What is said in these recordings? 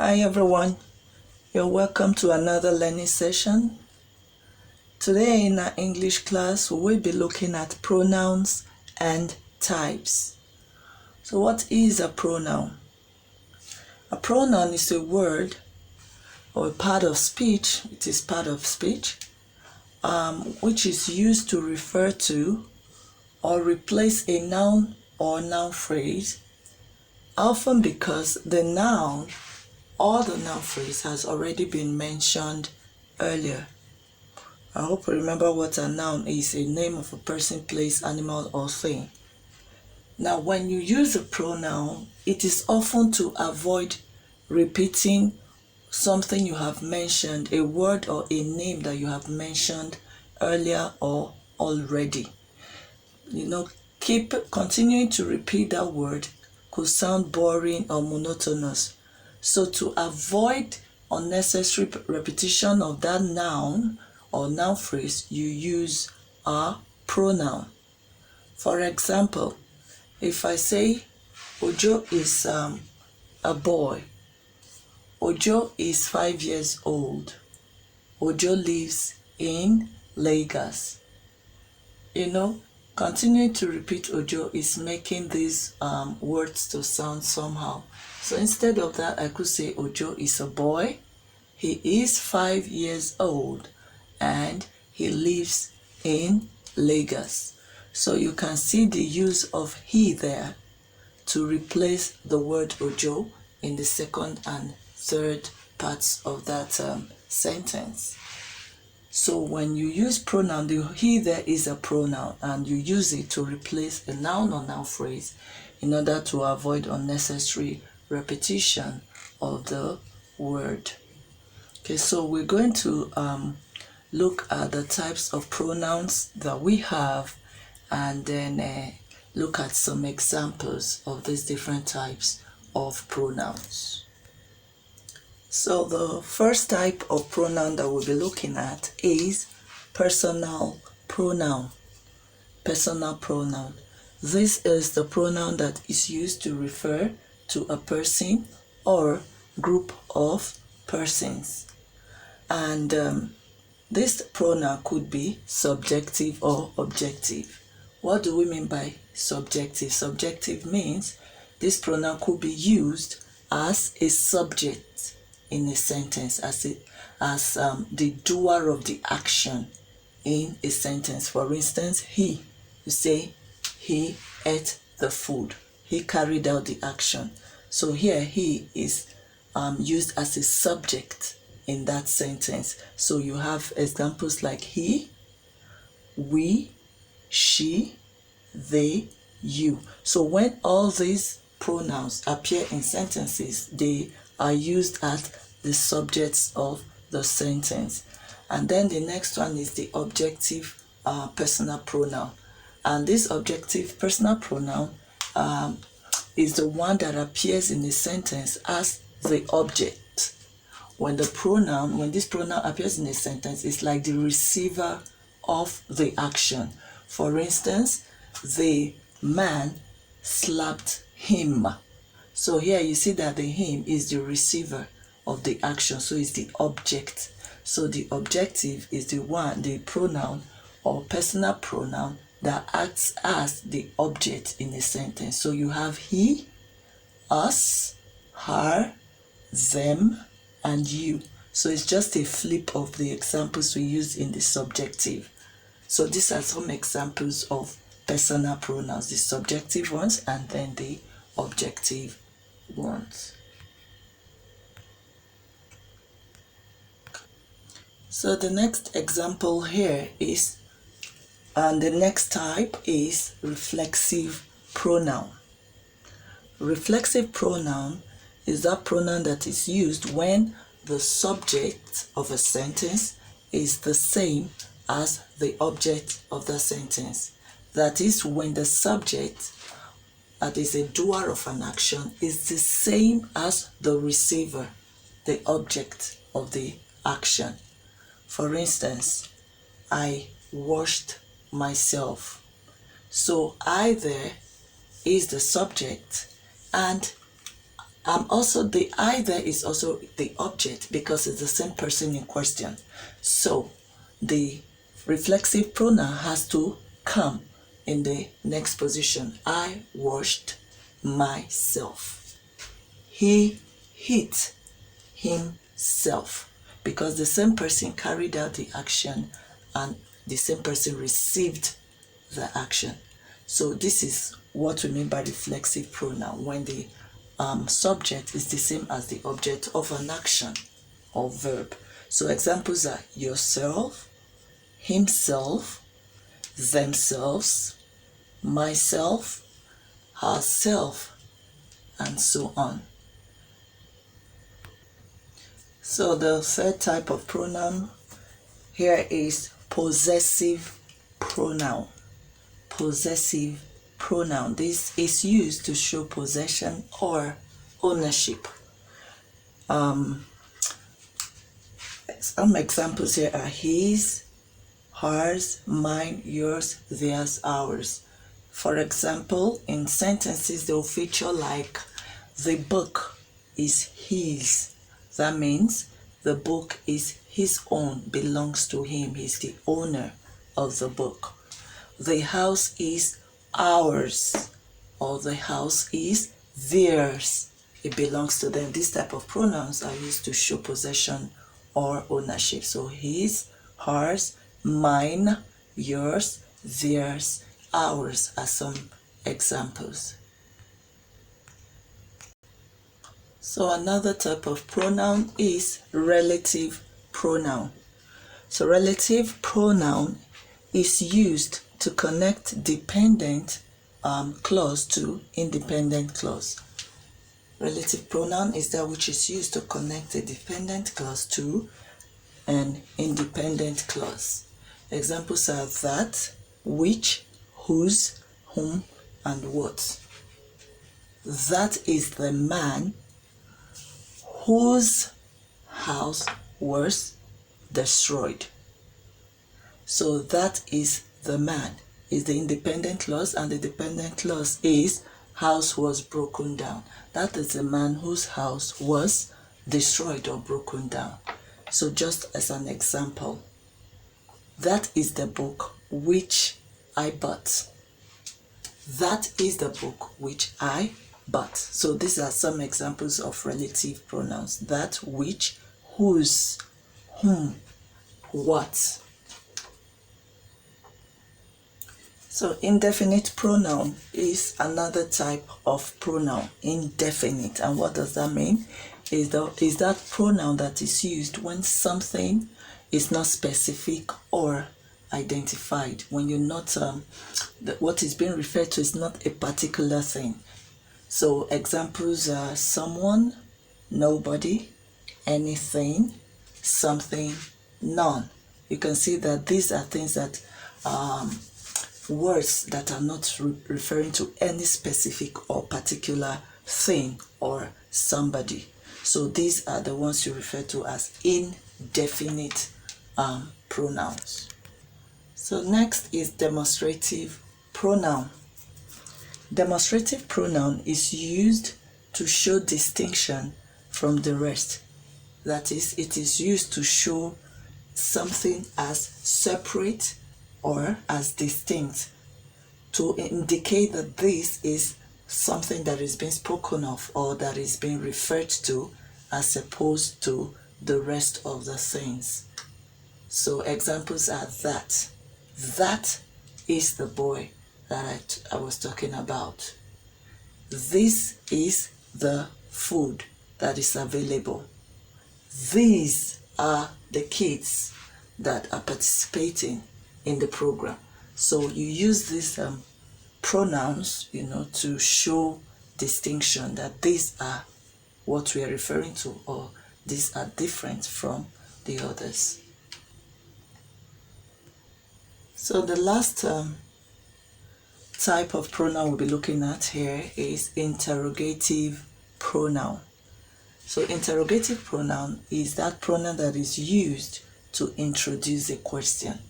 Hi everyone, you're welcome to another learning session. Today in our English class, we will be looking at pronouns and types. So what is a pronoun? A pronoun is a word or a part of speech, it is part of speech, which is used to refer to or replace a noun or noun phrase, often because the noun or the noun phrase has already been mentioned earlier. I hope you remember what a noun is: a name of a person, place, animal, or thing. Now, when you use a pronoun, it is often to avoid repeating something you have mentioned, a word or a name that you have mentioned earlier or already. Continuing to repeat that word could sound boring or monotonous. So to avoid unnecessary repetition of that noun or noun phrase, you use a pronoun. For example, if I say Ojo is a boy, Ojo is 5 years old, Ojo lives in Lagos. Continuing to repeat Ojo is making these words to sound somehow. So instead of that, I could say Ojo is a boy, he is 5 years old, and he lives in Lagos. So you can see the use of he there to replace the word Ojo in the second and third parts of that sentence. So when you use pronoun, the he there is a pronoun, and you use it to replace a noun or noun phrase in order to avoid unnecessary repetition of the word. Okay, so we're going to look at the types of pronouns that we have, and then look at some examples of these different types of pronouns. So the first type of pronoun that we'll be looking at is personal pronoun. Personal pronoun. This is the pronoun that is used to refer to a person or group of persons. And this pronoun could be subjective or objective. What do we mean by subjective? Subjective means this pronoun could be used as a subject in a sentence, as the doer of the action in a sentence. For instance, he, you say he ate the food, he carried out the action. So here he is used as a subject in that sentence. So you have examples like he, we, she, they, you. So when all these pronouns appear in sentences, they are used as the subjects of the sentence. And then the next one is the objective personal pronoun. And this objective personal pronoun is the one that appears in the sentence as the object. When this pronoun appears in a sentence, it's like the receiver of the action. For instance, the man slapped him. So here you see that the him is the receiver of the action, so it's the object. So the objective is the pronoun or personal pronoun that acts as the object in a sentence. So you have he, us, her, them, and you. So it's just a flip of the examples we use in the subjective. So these are some examples of personal pronouns, the subjective ones and then the objective ones. So the next example here is, and the next type is reflexive pronoun. Reflexive pronoun is that pronoun that is used when the subject of a sentence is the same as the object of the sentence. That is, when the subject, that is a doer of an action, is the same as the receiver, the object of the action. For instance, I washed myself. So I there is the subject, and Also, the I there is also the object because it's the same person in question. So the reflexive pronoun has to come in the next position. I washed myself. He hit himself, because the same person carried out the action and the same person received the action. So this is what we mean by reflexive pronoun, when the subject is the same as the object of an action or verb. So examples are yourself, himself, themselves, myself, herself, and so on. So the third type of pronoun here is possessive pronoun. Possessive pronoun. This is used to show possession or ownership. Some examples here are his, hers, mine, yours, theirs, ours. For example, in sentences they'll feature like, the book is his. That means the book is his own, belongs to him. He's the owner of the book. The house is ours, or the house is theirs. It belongs to them. These type of pronouns are used to show possession or ownership. So his, hers, mine, yours, theirs, ours are some examples. So another type of pronoun is relative pronoun. So relative pronoun is used to connect dependent clause to independent clause. Relative pronoun is that which is used to connect a dependent clause to an independent clause. Examples are that, which, whose, whom, and what. That is the man whose house was destroyed. So that is the man is the independent clause, and the dependent clause is house was broken down. That is the man whose house was destroyed or broken down. So just as an example, that is the book which I bought. That is the book which I bought. So these are some examples of relative pronouns. That, which, whose, whom, what. So indefinite pronoun is another type of pronoun, indefinite. And what does that mean? Is that pronoun that is used when something is not specific or identified, when you're not, what is being referred to is not a particular thing. So examples are someone, nobody, anything, something, none. You can see that these are things that words that are not referring to any specific or particular thing or somebody. So these are the ones you refer to as indefinite pronouns. So next is demonstrative pronoun. Demonstrative pronoun is used to show distinction from the rest. That is, it is used to show something as separate or as distinct, to indicate that this is something that is being spoken of or that is being referred to, as opposed to the rest of the things. So examples are that. That is the boy that I was talking about. This is the food that is available. These are the kids that are participating in the program. So you use these pronouns, to show distinction, that these are what we are referring to, or these are different from the others. So the last type of pronoun we'll be looking at here is interrogative pronoun. So interrogative pronoun is that pronoun that is used to introduce a question.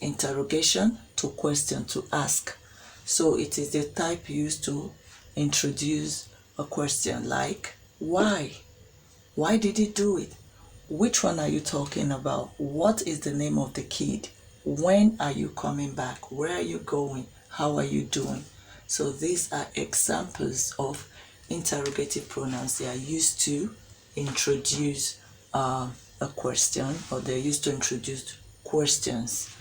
Interrogation, to question, to ask. So it is the type used to introduce a question, like, Why? Why did he do it? Which one are you talking about? What is the name of the kid? When are you coming back? Where are you going? How are you doing? So these are examples of interrogative pronouns. They are used to introduce a question, or they're used to introduce questions.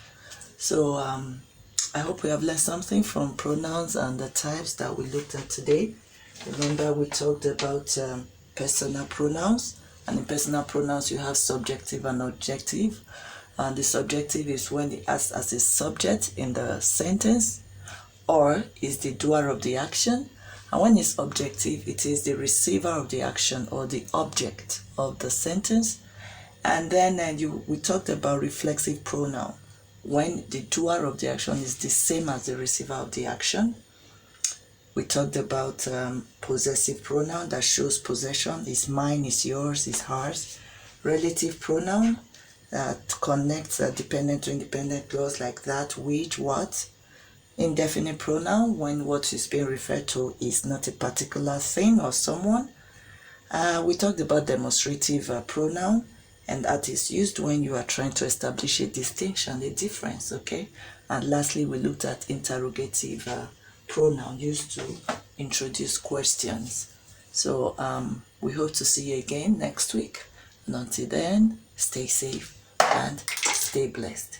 So I hope we have learned something from pronouns and the types that we looked at today. Remember, we talked about personal pronouns, and in personal pronouns you have subjective and objective. And the subjective is when it acts as a subject in the sentence or is the doer of the action. And when it's objective, it is the receiver of the action or the object of the sentence. And then we talked about reflexive pronoun, when the doer of the action is the same as the receiver of the action. We talked about possessive pronoun that shows possession, is mine, is yours, is hers. Relative pronoun that connects dependent to independent clause like that, which, what. Indefinite pronoun, when what is being referred to is not a particular thing or someone. We talked about demonstrative pronoun, and that is used when you are trying to establish a distinction, a difference, okay? And lastly, we looked at interrogative pronoun used to introduce questions. So we hope to see you again next week. And until then, stay safe and stay blessed.